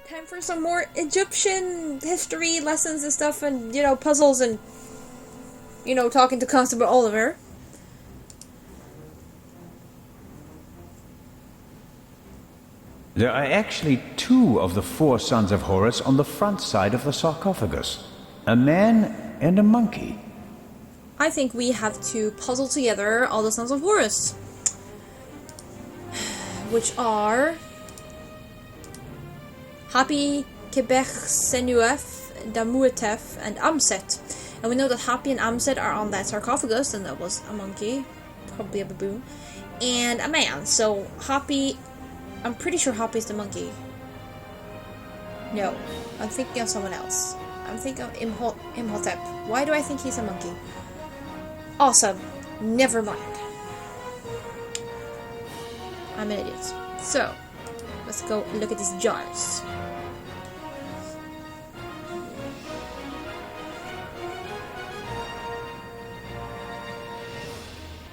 Time for some more Egyptian history lessons and stuff, and, you know, puzzles and, you know, talking to Constable Oliver. There are actually 2 of the 4 sons of Horus on the front side of the sarcophagus. A man and a monkey. I think we have to puzzle together all the sons of Horus. Which are... Hapi, Kebech, Senuef, Damuetef, and Amset. And we know that Hapi and Amset are on that sarcophagus, and that was a monkey. Probably a baboon. And a man. So, Hapi... I'm pretty sure Hapi's the monkey. No. I'm thinking of someone else. I'm thinking of Imhotep. Why do I think he's a monkey? Awesome. Never mind. I'm an idiot. So, let's go look at these jars.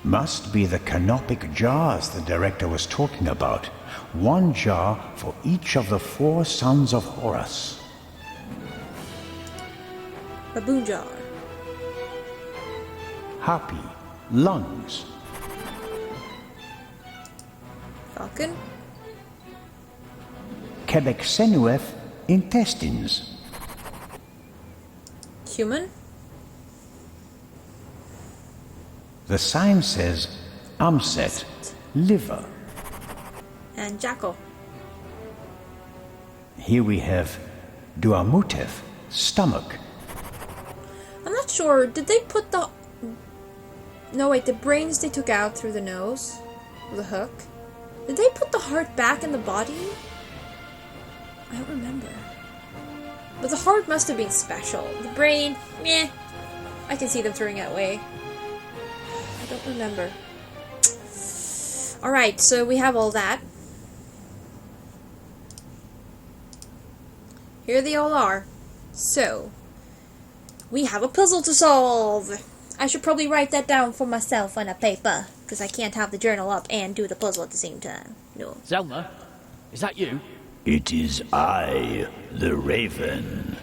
Must be the canopic jars the director was talking about. 1 jar for each of the 4 sons of Horus. Baboon jar. Hapi, lungs. Falcon. Quebec-Senuef, intestines. Human. The sign says Amset, liver. And jackal. Here we have Duamutef, stomach. I'm not sure. Did they put the... No, wait. The brains they took out through the nose. With a hook. Did they put the heart back in the body? I don't remember. But the heart must have been special. The brain, meh. I can see them throwing it away. I don't remember. Alright, so we have all that. Here they all are. So, we have a puzzle to solve. I should probably write that down for myself on a paper, because I can't have the journal up and do the puzzle at the same time. No. Zelna, is that you? It is I, the Raven.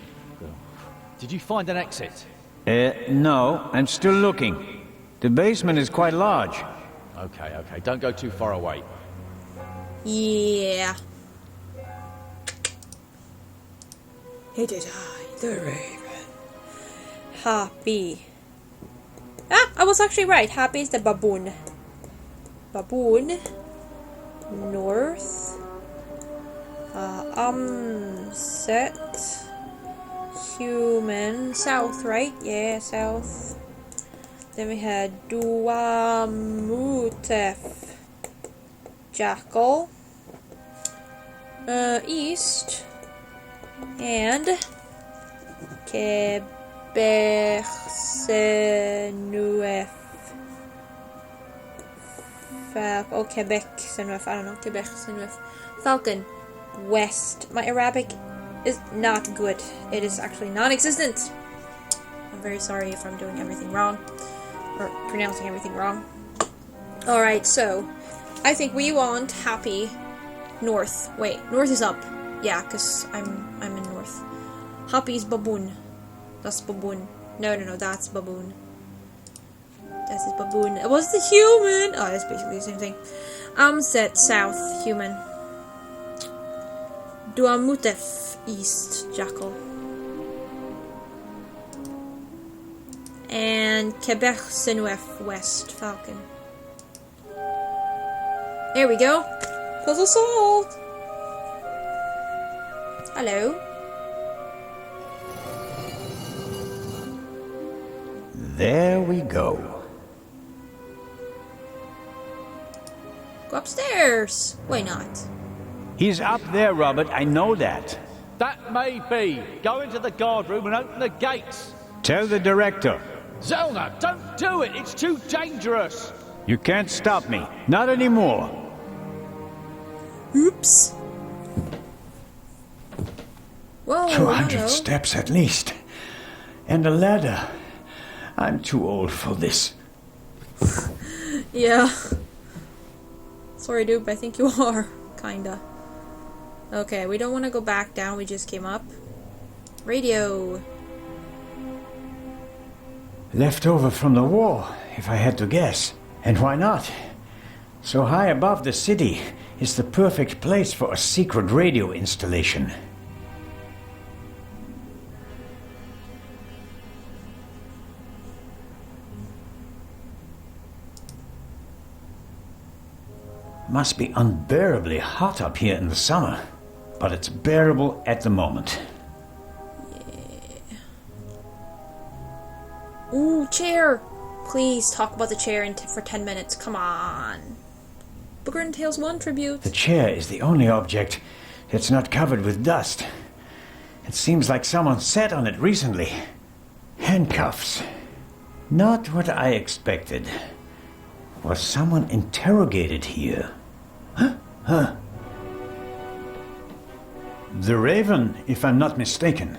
Did you find an exit? No, I'm still looking. The basement is quite large. Okay, don't go too far away. Yeah. It is I, the Raven. Happy. Ah, I was actually right. Happy is the baboon. Baboon. North. Set. Human. South, right? Yeah, south. Then we had Duamutef. Jackal. East. And Quebec-Senuef. Oh, Quebec-Senuef. I don't know. Quebec-Senuef. Falcon. West. My Arabic is not good. It is actually non-existent. I'm very sorry if I'm doing everything wrong. Or pronouncing everything wrong. Alright, so I think we want Happy north. Wait, north is up. Yeah, because I'm in north. Happy's baboon. That's baboon. No, that's baboon. That's his baboon. It was the human! Oh, it's basically the same thing. Set south, human. Duamutef east, jackal. And Quebec-Senuef west, falcon. There we go. Puzzle solved! Hello. There we go. Go upstairs. Why not? He's up there, Robert. I know that. That may be. Go into the guard room and open the gates. Tell the director. Zelna, don't do it. It's too dangerous. You can't stop me. Not anymore. Oops. Whoa, 200 hello. steps at least. And a ladder. I'm too old for this. Yeah. Sorry, dude, but I think you are. Kinda. Okay, we don't want to go back down. We just came up. Radio. Left over from the war, if I had to guess. And why not? So high above the city is the perfect place for a secret radio installation. Must be unbearably hot up here in the summer, but it's bearable at the moment. Ooh, chair! Please talk about the chair for 10 minutes. Come on. Booger and Tails 1 tribute. The chair is the only object that's not covered with dust. It seems like someone sat on it recently. Handcuffs. Not what I expected. Was someone interrogated here? Huh? The Raven, if I'm not mistaken.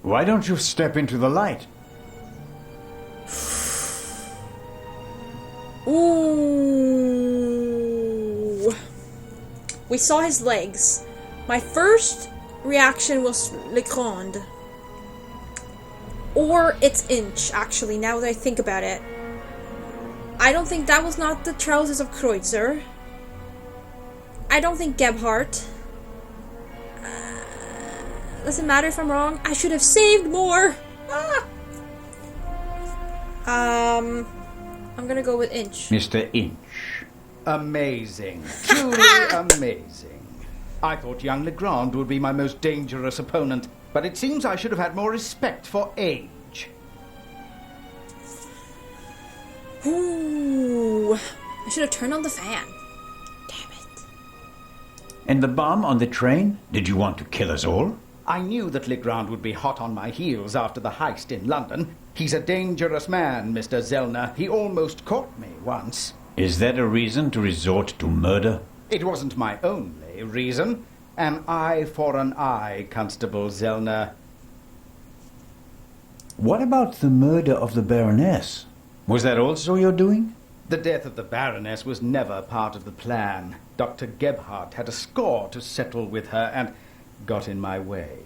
Why don't you step into the light? Ooh. We saw his legs. My first reaction was Le Grand. Or it's Inch, actually, now that I think about it. I don't think that was not the trousers of Kreutzer. I don't think Gebhardt. Doesn't matter if I'm wrong. I should have saved more. I'm gonna go with Inch. Mr. Inch. Amazing. Truly amazing. I thought young Legrand would be my most dangerous opponent, but it seems I should have had more respect for age. Ooh. I should have turned on the fan. Damn it. And the bomb on the train? Did you want to kill us all? I knew that Legrand would be hot on my heels after the heist in London. He's a dangerous man, Mr. Zellner. He almost caught me once. Is that a reason to resort to murder? It wasn't my only reason. An eye for an eye, Constable Zellner. What about the murder of the Baroness? Was that also your doing? The death of the Baroness was never part of the plan. Dr. Gebhardt had a score to settle with her and got in my way.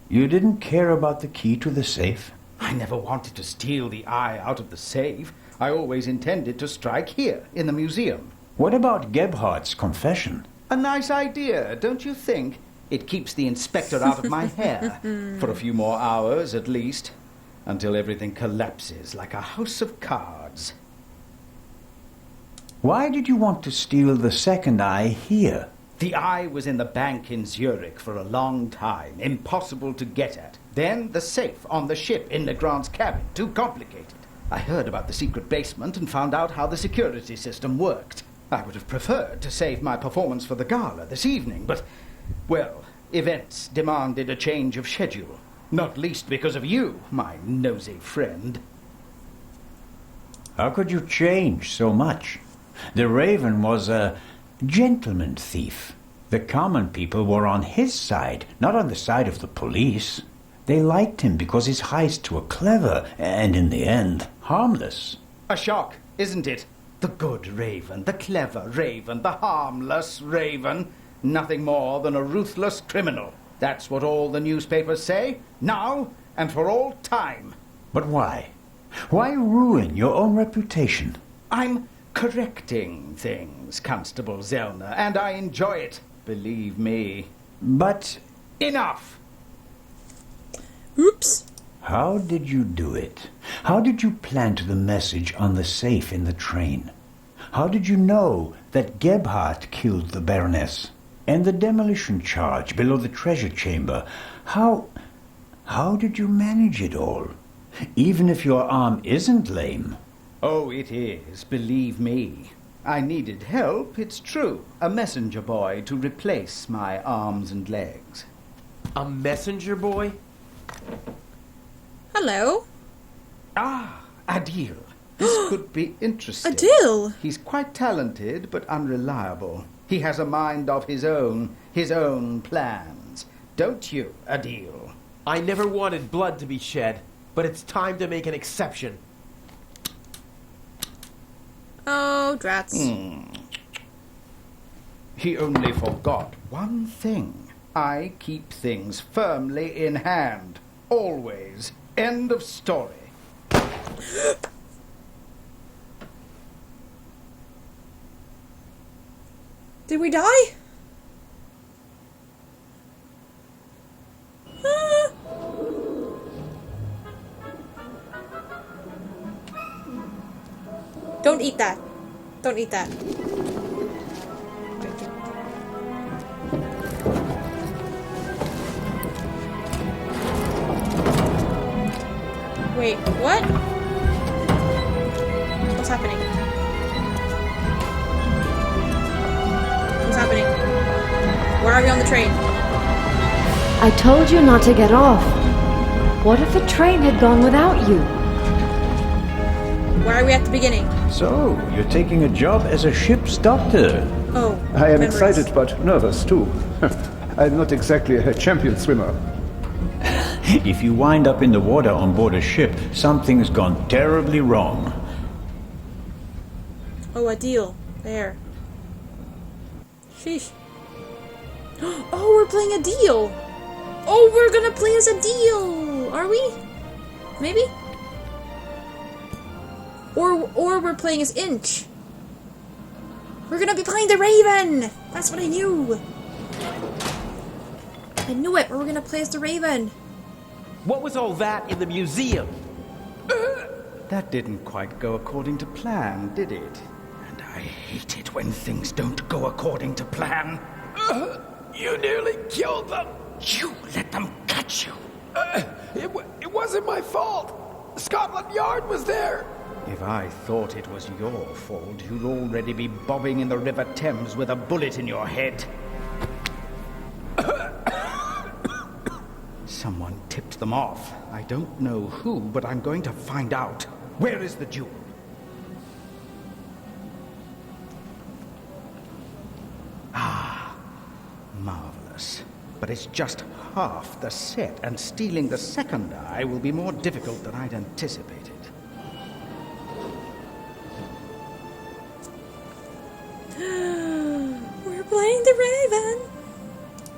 You didn't care about the key to the safe? I never wanted to steal the eye out of the safe. I always intended to strike here, in the museum. What about Gebhardt's confession? A nice idea, don't you think? It keeps the inspector out of my hair. For a few more hours, at least. Until everything collapses like a house of cards. Why did you want to steal the second eye here? The eye was in the bank in Zurich for a long time. Impossible to get at. Then the safe on the ship in Legrand's cabin. Too complicated. I heard about the secret basement and found out how the security system worked. I would have preferred to save my performance for the gala this evening, but, well, events demanded a change of schedule. Not least because of you, my nosy friend. How could you change so much? The Raven was a gentleman thief. The common people were on his side, not on the side of the police. They liked him because his heists were clever and, in the end, harmless. A shock, isn't it? The good Raven, the clever Raven, the harmless Raven. Nothing more than a ruthless criminal. That's what all the newspapers say, now and for all time. But why? Why ruin your own reputation? I'm correcting things, Constable Zellner, and I enjoy it, believe me. But... Enough! Oops. How did you do it? How did you plant the message on the safe in the train? How did you know that Gebhardt killed the Baroness? And the demolition charge below the treasure chamber. How did you manage it all? Even if your arm isn't lame. Oh, it is, believe me. I needed help, it's true. A messenger boy to replace my arms and legs. A messenger boy? Hello. Ah, Adil. This could be interesting. Adil! He's quite talented, but unreliable. He has a mind of his own plans. Don't you, Adil? I never wanted blood to be shed, but it's time to make an exception. Oh, drats. He only forgot one thing. I keep things firmly in hand. Always. End of story. Did we die? Ah. Don't eat that. Don't eat that. Thank you. Wait, what? What's happening? What's happening? Where are we on the train? I told you not to get off. What if the train had gone without you? Where are we at the beginning? So, you're taking a job as a ship's doctor. Oh, I am memories. excited but nervous too. I'm not exactly a champion swimmer. If you wind up in the water on board a ship, something's gone terribly wrong. Oh, a deal. There. Sheesh. Oh, we're playing a deal. Oh, we're gonna play as a deal. Are we? Maybe? Or we're playing as Inch. We're gonna be playing the Raven. That's what I knew. I knew it. We're gonna play as the Raven. What was all that in the museum? That didn't quite go according to plan, did it? And I hate it when things don't go according to plan. You nearly killed them. You let them catch you. It wasn't my fault. Scotland Yard was there. If I thought it was your fault, you'd already be bobbing in the River Thames with a bullet in your head. Someone tipped them off. I don't know who, but I'm going to find out. Where is the jewel? Ah, marvelous. But it's just half the set, and stealing the second eye will be more difficult than I'd anticipated. We're playing the Raven.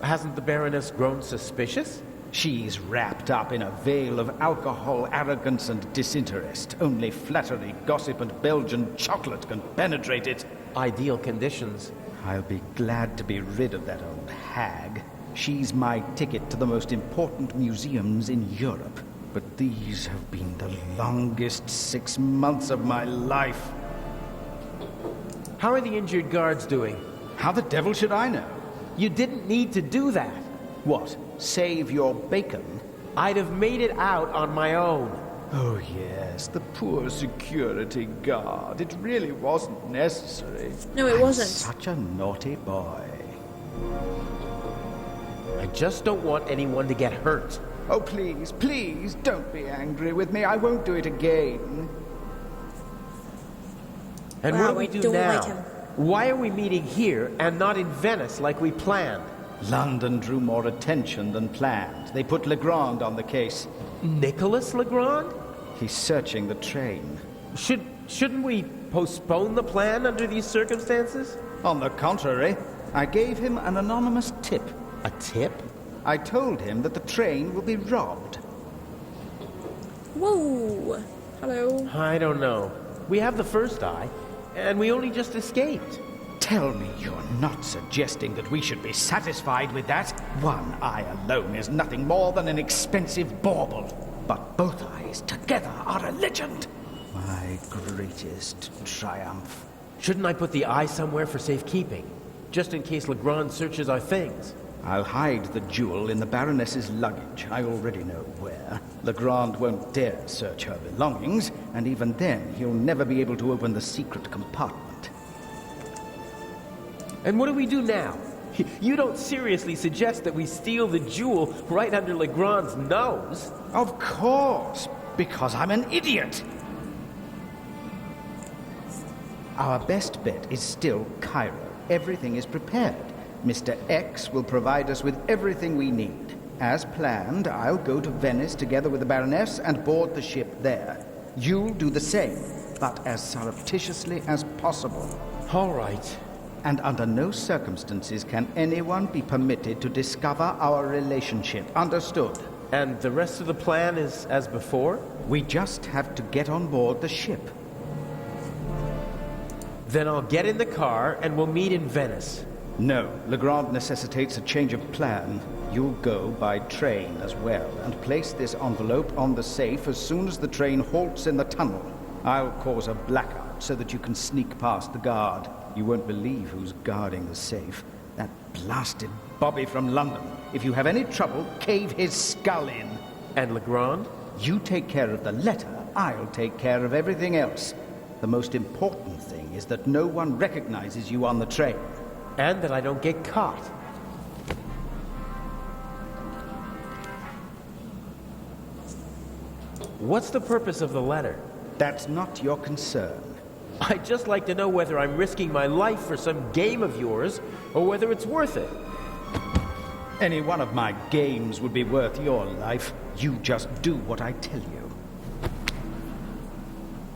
Hasn't the Baroness grown suspicious? She's wrapped up in a veil of alcohol, arrogance, and disinterest. Only flattery, gossip, and Belgian chocolate can penetrate it. Ideal conditions. I'll be glad to be rid of that old hag. She's my ticket to the most important museums in Europe. But these have been the longest 6 months of my life. How are the injured guards doing? How the devil should I know? You didn't need to do that. What? Save your bacon? I'd have made it out on my own. Oh, yes, the poor security guard. It really wasn't necessary. No, it wasn't. Such a naughty boy. I just don't want anyone to get hurt. Oh, please, please, don't be angry with me. I won't do it again. And Wow, what I do we do don't now? like him. Why are we meeting here and not in Venice like we planned? London drew more attention than planned. They put Legrand on the case. Nicholas Legrand? He's searching the train. Shouldn't we postpone the plan under these circumstances? On the contrary, I gave him an anonymous tip. A tip? I told him that the train will be robbed. Whoa. Hello. I don't know. We have the first eye, and we only just escaped. Tell me you're not suggesting that we should be satisfied with that? One eye alone is nothing more than an expensive bauble. But both eyes together are a legend. My greatest triumph. Shouldn't I put the eye somewhere for safekeeping? Just in case Legrand searches our things. I'll hide the jewel in the Baroness's luggage. I already know where. Legrand won't dare search her belongings, and even then he'll never be able to open the secret compartment. And what do we do now? You don't seriously suggest that we steal the jewel right under Legrand's nose? Of course, because I'm an idiot. Our best bet is still Cairo. Everything is prepared. Mr. X will provide us with everything we need. As planned, I'll go to Venice together with the Baroness and board the ship there. You'll do the same, but as surreptitiously as possible. All right. And under no circumstances can anyone be permitted to discover our relationship. Understood? And the rest of the plan is as before? We just have to get on board the ship. Then I'll get in the car and we'll meet in Venice. No, Legrand necessitates a change of plan. You'll go by train as well, and place this envelope on the safe as soon as the train halts in the tunnel. I'll cause a blackout so that you can sneak past the guard. You won't believe who's guarding the safe. That blasted Bobby from London. If you have any trouble, cave his skull in. And Legrand? You take care of the letter, I'll take care of everything else. The most important thing is that no one recognizes you on the train. And that I don't get caught. What's the purpose of the letter? That's not your concern. I'd just like to know whether I'm risking my life for some game of yours, or whether it's worth it. Any one of my games would be worth your life. You just do what I tell you.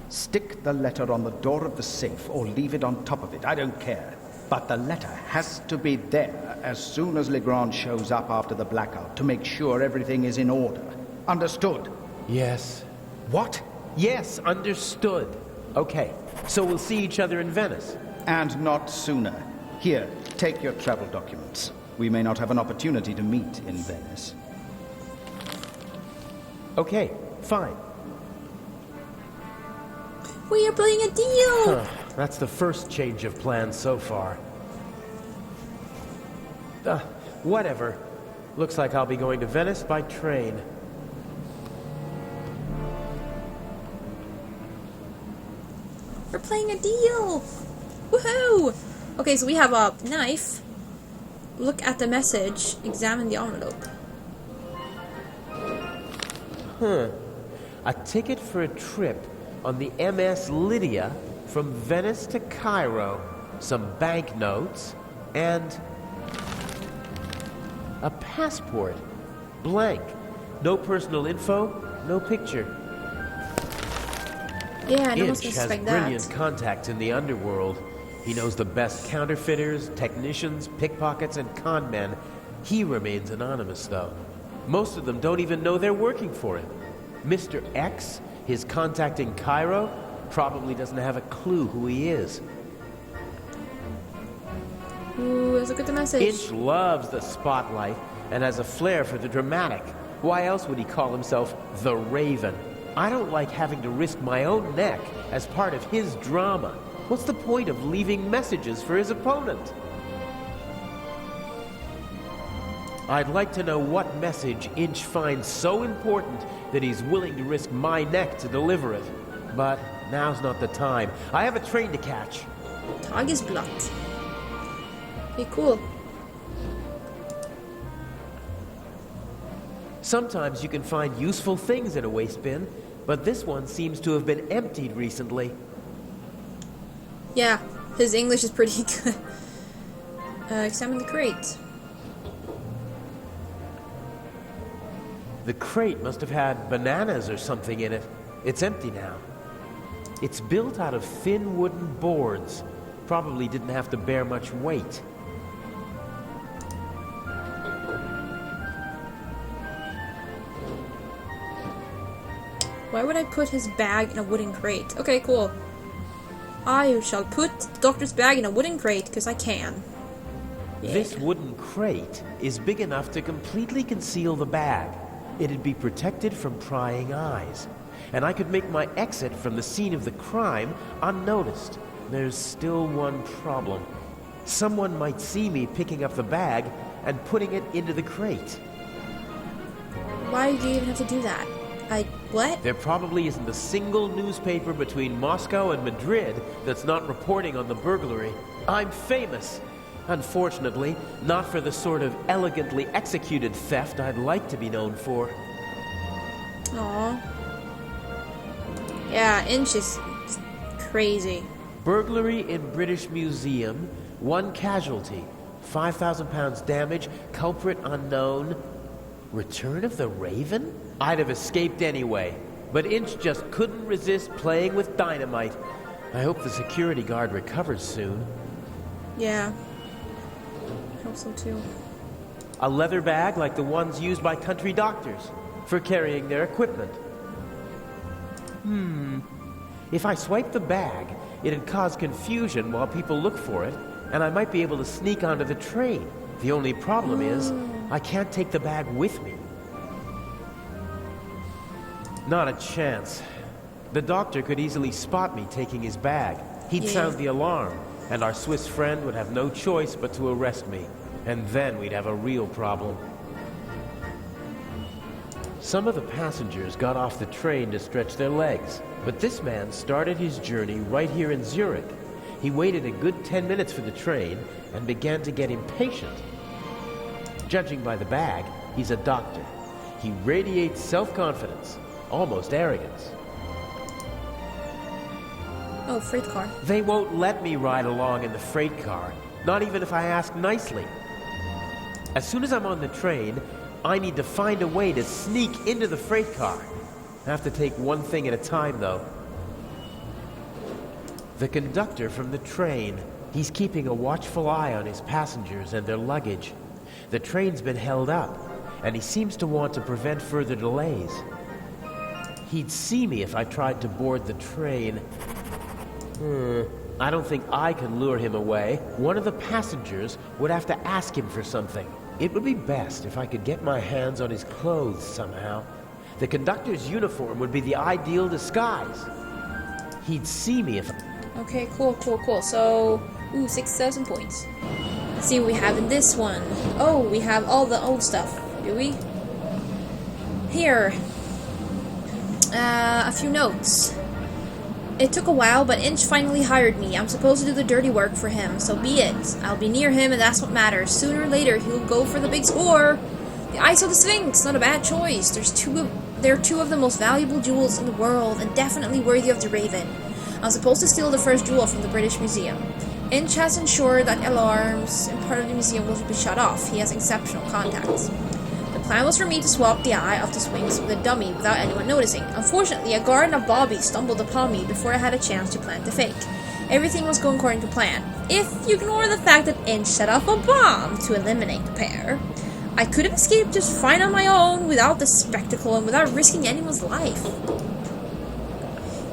Stick the letter on the door of the safe, or leave it on top of it. I don't care. But the letter has to be there as soon as Legrand shows up after the blackout to make sure everything is in order. Understood? Yes. What? Yes, understood. Okay, so we'll see each other in Venice. And not sooner. Here, take your travel documents. We may not have an opportunity to meet in Venice. Okay, fine. We are playing a deal! That's the first change of plans so far. Whatever. Looks like I'll be going to Venice by train. We're playing a deal! Woohoo! Okay, so we have a knife. Look at the message. Examine the envelope. A ticket for a trip on the MS Lydia from Venice to Cairo. Some banknotes and a passport. Blank. No personal info, no picture. Yeah, no one's Inch gonna has suspect brilliant that. contacts in the underworld. He knows the best counterfeiters, technicians, pickpockets, and con men. He remains anonymous, though. Most of them don't even know they're working for him. Mr. X, his contact in Cairo, probably doesn't have a clue who he is. Ooh, let's look at the message. Inch loves the spotlight and has a flair for the dramatic. Why else would he call himself the Raven? I don't like having to risk my own neck as part of his drama. What's the point of leaving messages for his opponent? I'd like to know what message Inch finds so important that he's willing to risk my neck to deliver it. But now's not the time. I have a train to catch. Tagesblatt. Okay, cool. Sometimes you can find useful things in a waste bin, but this one seems to have been emptied recently. Yeah, his English is pretty good. Examine the crate. The crate must have had bananas or something in it. It's empty now. It's built out of thin wooden boards. Probably didn't have to bear much weight. Why would I put his bag in a wooden crate? Okay, cool. I shall put the doctor's bag in a wooden crate, because I can. Yeah. This wooden crate is big enough to completely conceal the bag. It'd be protected from prying eyes. And I could make my exit from the scene of the crime unnoticed. There's still one problem. Someone might see me picking up the bag and putting it into the crate. Why do you even have to do that? What? There probably isn't a single newspaper between Moscow and Madrid that's not reporting on the burglary. I'm famous. Unfortunately, not for the sort of elegantly executed theft I'd like to be known for. Aw. Yeah, Inch is crazy. Burglary in British Museum, 1 casualty, £5,000 damage, culprit unknown. Return of the Raven? I'd have escaped anyway, but Inch just couldn't resist playing with dynamite. I hope the security guard recovers soon. Yeah. I hope so too. A leather bag like the ones used by country doctors for carrying their equipment. If I swipe the bag, it'd cause confusion while people look for it, and I might be able to sneak onto the train. The only problem is, I can't take the bag with me. Not a chance. The doctor could easily spot me taking his bag. He'd sound the alarm, and our Swiss friend would have no choice but to arrest me. And then we'd have a real problem. Some of the passengers got off the train to stretch their legs, but this man started his journey right here in Zurich. He waited a good 10 minutes for the train and began to get impatient. Judging by the bag, he's a doctor. He radiates self-confidence, almost arrogance. Oh, freight car. They won't let me ride along in the freight car, not even if I ask nicely. As soon as I'm on the train, I need to find a way to sneak into the freight car. I have to take one thing at a time, though. The conductor from the train. He's keeping a watchful eye on his passengers and their luggage. The train's been held up, and he seems to want to prevent further delays. He'd see me if I tried to board the train. I don't think I can lure him away. One of the passengers would have to ask him for something. It would be best if I could get my hands on his clothes somehow. The conductor's uniform would be the ideal disguise. He'd see me if... Okay, cool. So, 6,000 points. Let's see what we have in this one. Oh, we have all the old stuff. Do we? Here. A few notes. It took a while, but Inch finally hired me. I'm supposed to do the dirty work for him, so be it. I'll be near him, and that's what matters. Sooner or later, he'll go for the big score. The Eyes of the Sphinx, not a bad choice. They're two of the most valuable jewels in the world, and definitely worthy of the Raven. I'm supposed to steal the first jewel from the British Museum. Inch has ensured that alarms in part of the museum will be shut off. He has exceptional contacts. The plan was for me to swap the Eye of the Sphinx with a dummy without anyone noticing. Unfortunately, a guard and a Bobby stumbled upon me before I had a chance to plant the fake. Everything was going according to plan, if you ignore the fact that Inch set off a bomb to eliminate the pair. I could have escaped just fine on my own without the spectacle and without risking anyone's life.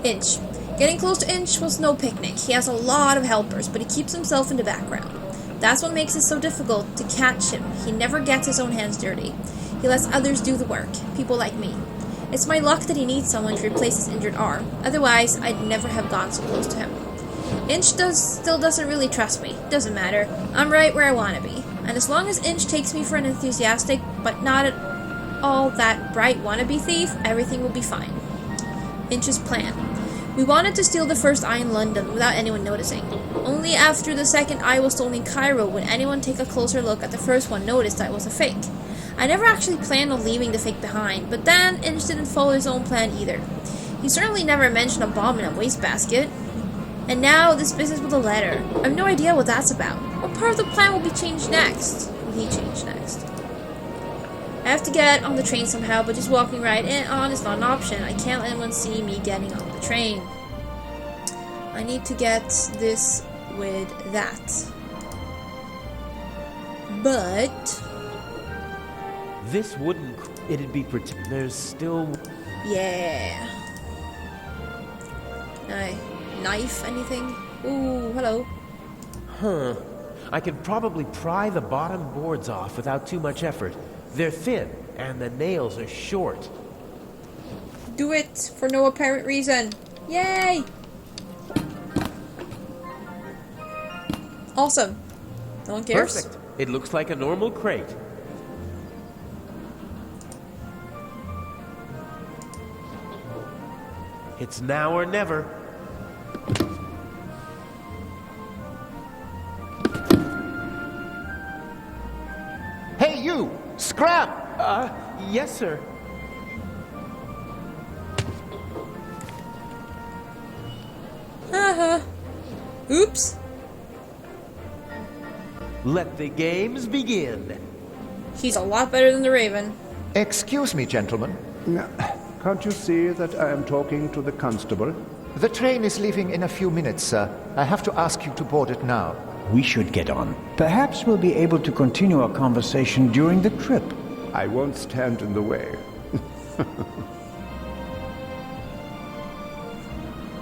Inch. Getting close to Inch was no picnic. He has a lot of helpers, but he keeps himself in the background. That's what makes it so difficult to catch him. He never gets his own hands dirty. He lets others do the work, people like me. It's my luck that he needs someone to replace his injured arm. Otherwise, I'd never have gone so close to him. Inch still doesn't really trust me. Doesn't matter. I'm right where I want to be. And as long as Inch takes me for an enthusiastic, but not at all that bright wannabe thief, everything will be fine. Inch's plan. We wanted to steal the first eye in London without anyone noticing. Only after the second eye was stolen in Cairo would anyone take a closer look at the first one notice that it was a fake. I never actually planned on leaving the fake behind, but then Inch didn't follow his own plan either. He certainly never mentioned a bomb in a wastebasket. And now this business with a letter. I have no idea what that's about. What part of the plan will be changed next? Will he change next? I have to get on the train somehow, but just walking right on is not an option. I can't let anyone see me getting on the train. I need to get this with that. But... This wouldn't... It'd be... There's still... Yeah. Knife, anything? Ooh, hello. Huh. I could probably pry the bottom boards off without too much effort. They're thin, and the nails are short. Do it, for no apparent reason. Yay! Awesome. No one cares? Perfect. It looks like a normal crate. It's now or never. Hey, you! Scrap! Yes, sir. Haha. Oops. Let the games begin. He's a lot better than the Raven. Excuse me, gentlemen. Can't you see that I am talking to the constable? The train is leaving in a few minutes, sir. I have to ask you to board it now. we should get on. Perhaps we'll be able to continue our conversation during the trip. I won't stand in the way.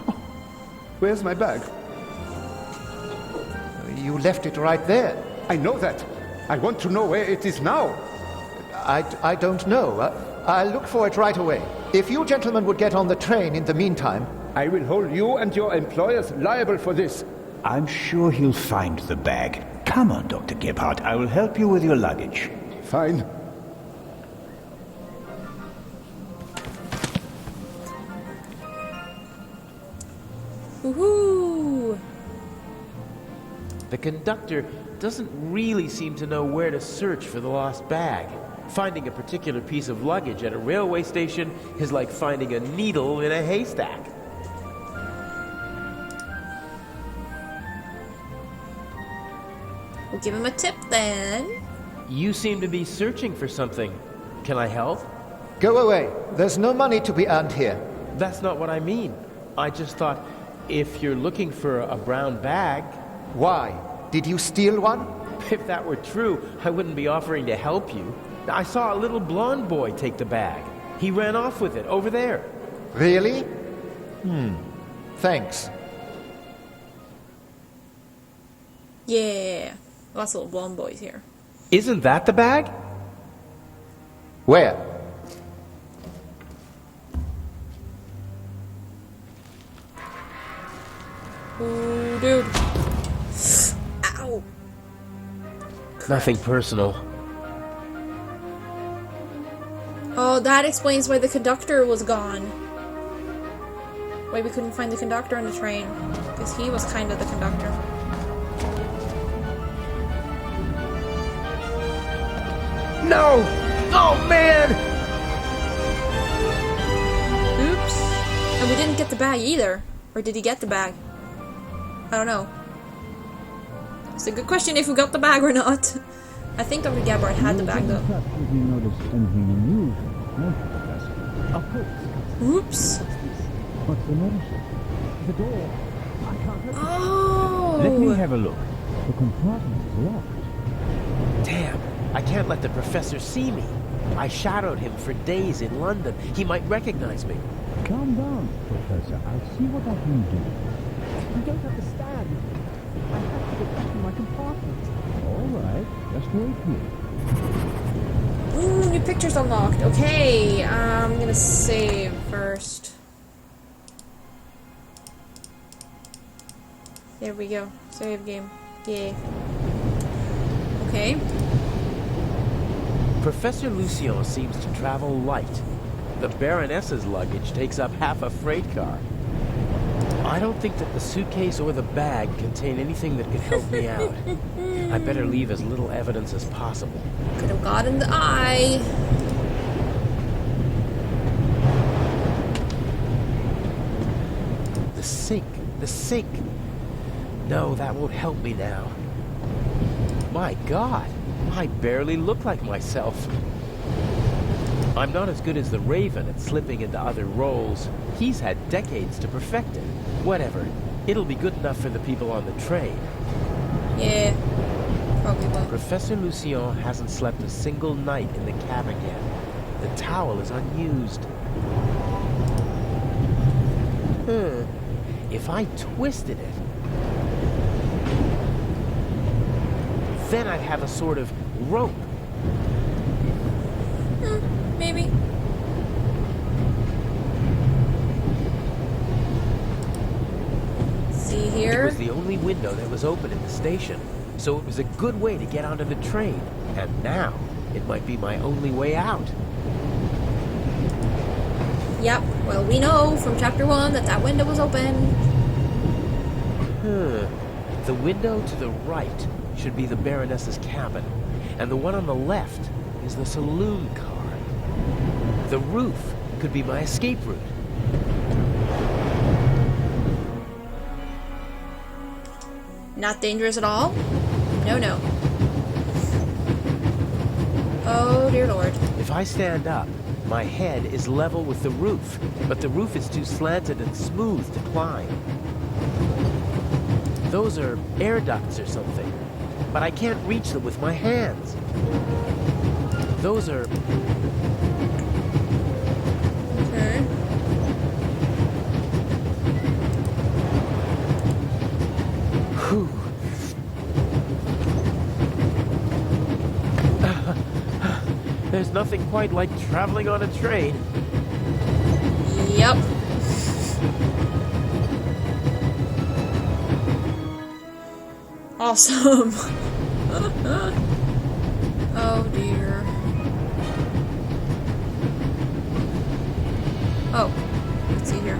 Oh, where's my bag? You left it right there. I know that. I want to know where it is now. I don't know. I'll look for it right away. If you gentlemen would get on the train in the meantime... I will hold you and your employers liable for this. I'm sure he'll find the bag. Come on, Dr. Gebhardt. I will help you with your luggage. Fine. Woohoo! The conductor doesn't really seem to know where to search for the lost bag. Finding a particular piece of luggage at a railway station is like finding a needle in a haystack. We'll give him a tip then. You seem to be searching for something. Can I help? Go away. There's no money to be earned here. That's not what I mean. I just thought, if you're looking for a brown bag... Why? Did you steal one? If that were true, I wouldn't be offering to help you. I saw a little blonde boy take the bag. He ran off with it, over there. Really? Thanks. Yeah. Lots of little blonde boys here. Isn't that the bag? Where? Ooh, dude. Ow. Nothing personal. Oh, that explains why the conductor was gone. Why we couldn't find the conductor on the train. Because he was kind of the conductor. No! Oh, man! Oops. And we didn't get the bag either. Or did he get the bag? I don't know. It's a good question if we got the bag or not. I think Dr. Gebhardt had the bag though. If you noticed anything unusual, no, Professor. Of course. Oops. What's the matter? The door. I can't Oh! Let me have a look. The compartment is locked. Damn, I can't let the professor see me. I shadowed him for days in London. He might recognize me. Calm down, Professor. I'll see what I can do. You don't understand. I have to get back to my compartment. All right. Just wait here. Ooh, new pictures unlocked. Okay, I'm gonna save first. There we go. Save game. Yay. Okay. Professor Lucien seems to travel light. The Baroness's luggage takes up half a freight car. I don't think that the suitcase or the bag contain anything that could help me out. I better leave as little evidence as possible. Could have gotten the eye. The sink. The sink. No, that won't help me now. My God, I barely look like myself. I'm not as good as the Raven at slipping into other roles. He's had decades to perfect it. Whatever. It'll be good enough for the people on the train. Yeah. Probably will. Professor Lucien hasn't slept a single night in the cabin yet. The towel is unused. If I twisted it, then I'd have a sort of rope. Maybe. See here? It was the only window that was open in the station, so it was a good way to get onto the train. And now, it might be my only way out. Yep. Well, we know from chapter 1 that that window was open. The window to the right should be the Baroness's cabin, and the one on the left is the saloon car. The roof could be my escape route. Not dangerous at all? No, no. Oh, dear Lord. If I stand up, my head is level with the roof, but the roof is too slanted and smooth to climb. Those are air ducts or something. But I can't reach them with my hands. Those are... Okay. Whew. There's nothing quite like traveling on a train. Yep. Awesome. Oh dear. Oh, let's see here.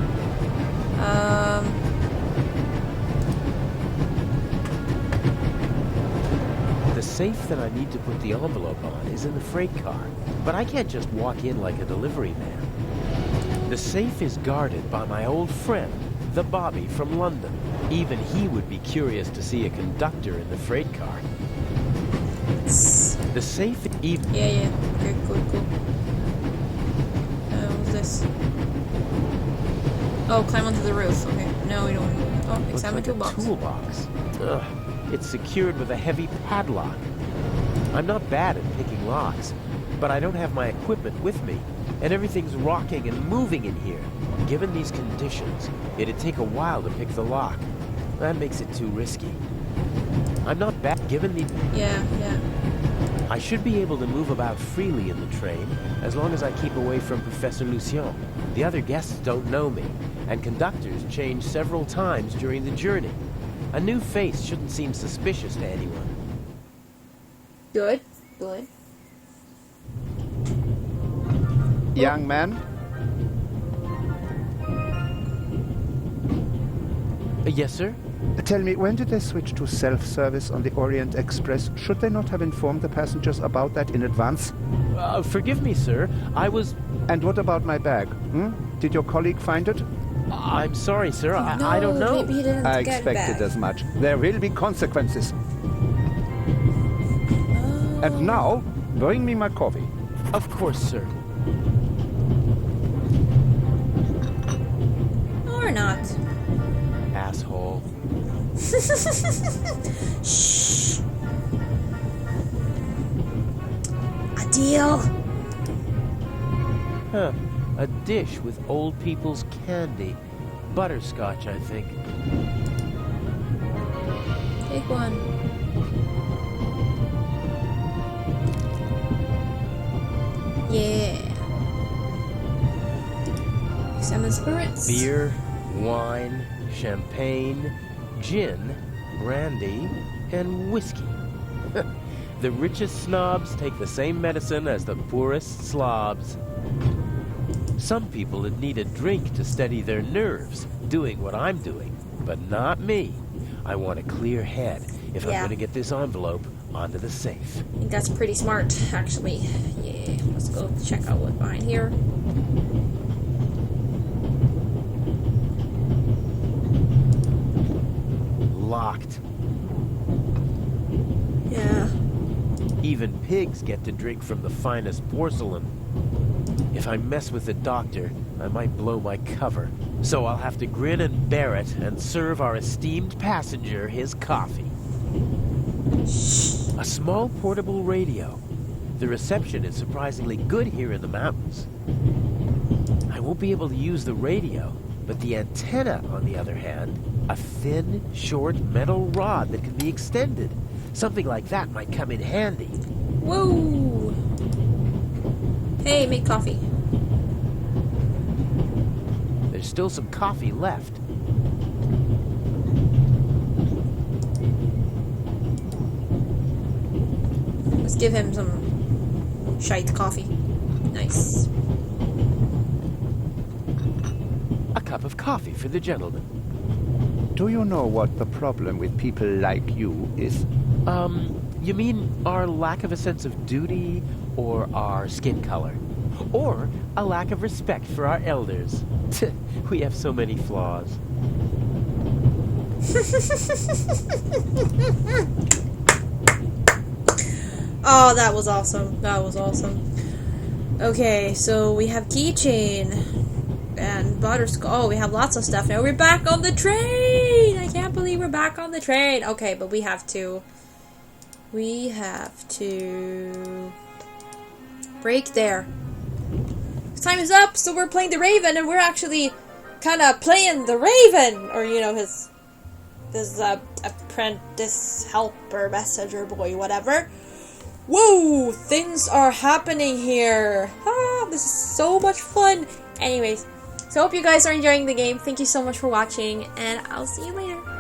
The safe that I need to put the envelope on is in the freight car, but I can't just walk in like a delivery man. The safe is guarded by my old friend, the Bobby from London. Even he would be curious to see a conductor in the freight car. The safe even... Yeah. Okay, cool. What's this? Oh, climb onto the roof. Okay. No, we don't. Oh, examine Looks like a toolbox. Ugh. It's secured with a heavy padlock. I'm not bad at picking locks, but I don't have my equipment with me, and everything's rocking and moving in here. Given these conditions, it'd take a while to pick the lock. That makes it too risky. I'm not bad given the... Yeah. I should be able to move about freely in the train, as long as I keep away from Professor Lucien. The other guests don't know me, and conductors change several times during the journey. A new face shouldn't seem suspicious to anyone. Good. Young man? Yes, sir? Tell me, when did they switch to self-service on the Orient Express? Should they not have informed the passengers about that in advance? Forgive me, sir. I was... And what about my bag? Did your colleague find it? I'm sorry, sir. No, I don't know. maybe he didn't I get expected back. as much. There will be consequences. Oh. And now, bring me my coffee. Of course, sir. Or not. Asshole. Shh. A deal. Huh. A dish with old people's candy. Butterscotch, I think. Take one. Yeah. Examine spirits. Beer, wine, champagne, gin, brandy, and whiskey. The richest snobs take the same medicine as the poorest slobs. Some people would need a drink to steady their nerves, doing what I'm doing, but not me. I want a clear head if I'm going to get this envelope onto the safe. I think that's pretty smart, actually. Yeah, let's go check out what's behind here. Locked. Yeah. Even pigs get to drink from the finest porcelain. If I mess with the doctor, I might blow my cover. So I'll have to grin and bear it and serve our esteemed passenger his coffee. A small portable radio. The reception is surprisingly good here in the mountains. I won't be able to use the radio, but the antenna, on the other hand, a thin, short metal rod that can be extended. Something like that might come in handy. Whoa! Hey, make coffee. There's still some coffee left. Let's give him some shite coffee. Nice. A cup of coffee for the gentleman. Do you know what the problem with people like you is? You mean our lack of a sense of duty, or our skin color? Or a lack of respect for our elders? We have so many flaws. Oh, that was awesome. That was awesome. Okay, so we have keychain. and butterscotch. Oh, we have lots of stuff now. We're back on the train! I can't believe we're back on the train. Okay, but we have to break there. Time is up, so we're playing the Raven, and we're actually kind of playing the Raven, or you know, his apprentice, helper, messenger boy, whatever. Whoa, things are happening here. This is so much fun. Anyways, so I hope you guys are enjoying the game. Thank you so much for watching, and I'll see you later.